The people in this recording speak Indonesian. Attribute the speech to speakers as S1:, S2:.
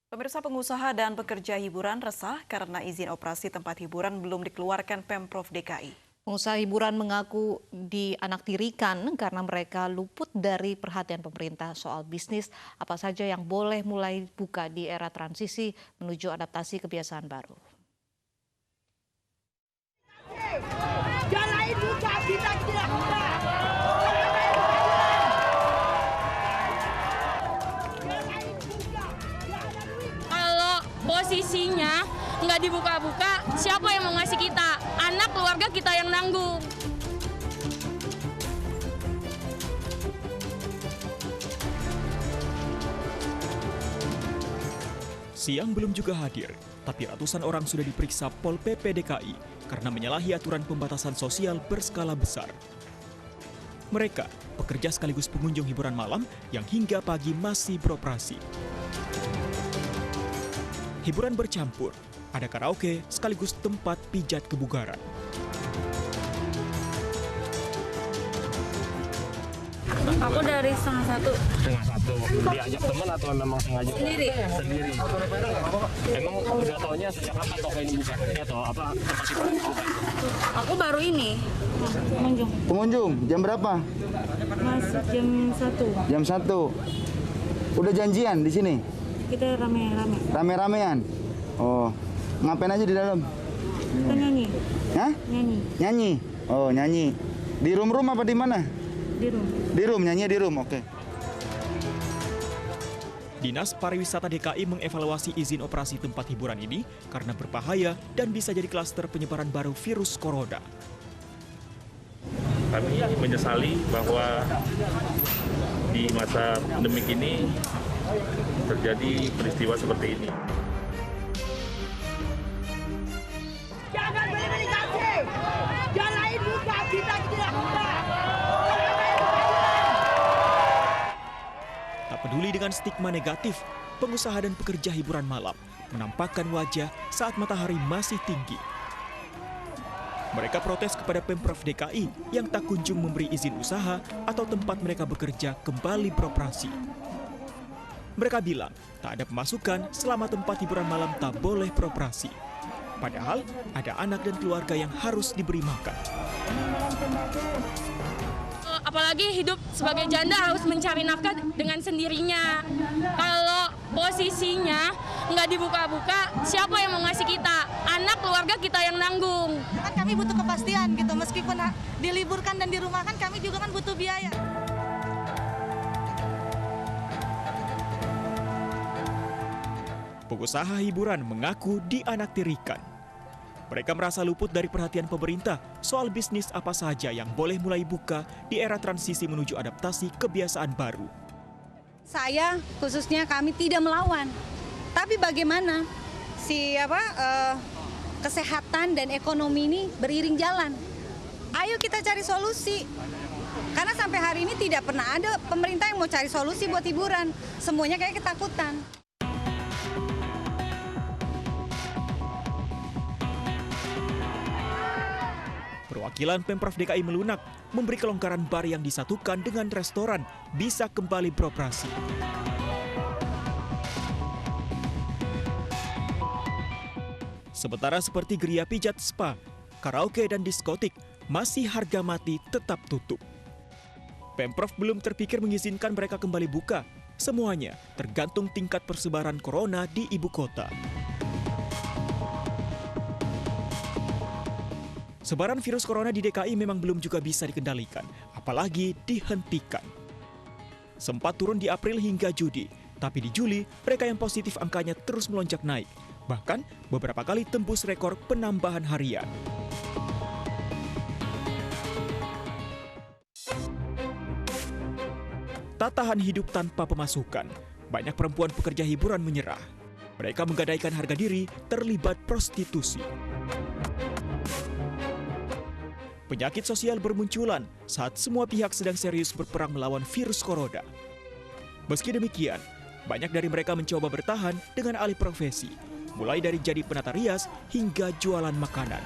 S1: Pemirsa, pengusaha dan pekerja hiburan resah karena izin operasi tempat hiburan belum dikeluarkan Pemprov DKI.
S2: Pengusaha hiburan mengaku dianaktirikan karena mereka luput dari perhatian pemerintah soal bisnis apa saja yang boleh mulai buka di era transisi menuju adaptasi kebiasaan baru.
S3: Posisinya nggak dibuka-buka, siapa yang mau ngasih kita? Anak keluarga kita yang nanggung.
S4: Siang belum juga hadir, tapi ratusan orang sudah diperiksa Pol PP DKI karena menyalahi aturan pembatasan sosial berskala besar. Mereka pekerja sekaligus pengunjung hiburan malam yang hingga pagi masih beroperasi. Hiburan bercampur, ada karaoke sekaligus tempat pijat kebugaran.
S3: Aku dari setengah satu.
S5: Setengah satu. Diajak teman atau memang sengaja?
S3: Sendiri.
S5: Sendiri. Emang udah taunya sejak kapan toko ini buka? Atau apa?
S3: Aku baru ini pengunjung.
S6: Pengunjung, jam berapa?
S3: Masuk jam 1.
S6: Jam 1. Udah janjian di sini?
S3: Kita rame-rame.
S6: Rame-ramean? Oh, ngapain aja di dalam?
S3: Kita nyanyi.
S6: Hah?
S3: Nyanyi
S6: Nyanyi? Oh, nyanyi. Di room-room apa di mana?
S3: di rumah.
S6: Di room, nyanyi di room, oke.
S4: Dinas Pariwisata DKI mengevaluasi izin operasi tempat hiburan ini karena berbahaya dan bisa jadi klaster penyebaran baru virus corona.
S7: Kami menyesali bahwa di masa pandemik ini terjadi peristiwa seperti ini.
S8: Jangan beri-beri, jalain buka, kita tidak buka.
S4: Tak peduli dengan stigma negatif, pengusaha dan pekerja hiburan malam menampakkan wajah saat matahari masih tinggi. Mereka protes kepada Pemprov DKI yang tak kunjung memberi izin usaha atau tempat mereka bekerja kembali beroperasi. Mereka bilang tak ada pemasukan selama tempat hiburan malam tak boleh beroperasi. Padahal ada anak dan keluarga yang harus diberi makan.
S3: Apalagi hidup sebagai janda harus mencari nafkah dengan sendirinya. Kalau posisinya nggak dibuka-buka, siapa yang mau ngasih kita? Anak keluarga kita yang nanggung.
S9: Kan kami butuh kepastian gitu, meskipun diliburkan dan dirumahkan, kami juga kan butuh biaya.
S4: Pengusaha hiburan mengaku dianaktirikan. Mereka merasa luput dari perhatian pemerintah soal bisnis apa saja yang boleh mulai buka di era transisi menuju adaptasi kebiasaan baru.
S10: Saya khususnya kami tidak melawan, tapi bagaimana kesehatan dan ekonomi ini beriring jalan. Ayo kita cari solusi. Karena sampai hari ini tidak pernah ada pemerintah yang mau cari solusi buat hiburan. Semuanya kayak ketakutan.
S4: Perwakilan Pemprov DKI melunak memberi kelonggaran bar yang disatukan dengan restoran bisa kembali beroperasi. Sementara seperti geria pijat spa, karaoke dan diskotik masih harga mati tetap tutup. Pemprov belum terpikir mengizinkan mereka kembali buka. Semuanya tergantung tingkat persebaran corona di ibu kota. Sebaran virus corona di DKI memang belum juga bisa dikendalikan, apalagi dihentikan. Sempat turun di April hingga Juli, tapi di Juli mereka yang positif angkanya terus melonjak naik. Bahkan beberapa kali tembus rekor penambahan harian. Tak tahan hidup tanpa pemasukan, banyak perempuan pekerja hiburan menyerah. Mereka menggadaikan harga diri terlibat prostitusi. Penyakit sosial bermunculan saat semua pihak sedang serius berperang melawan virus corona. Meski demikian, banyak dari mereka mencoba bertahan dengan alih profesi, mulai dari jadi penata rias hingga jualan makanan.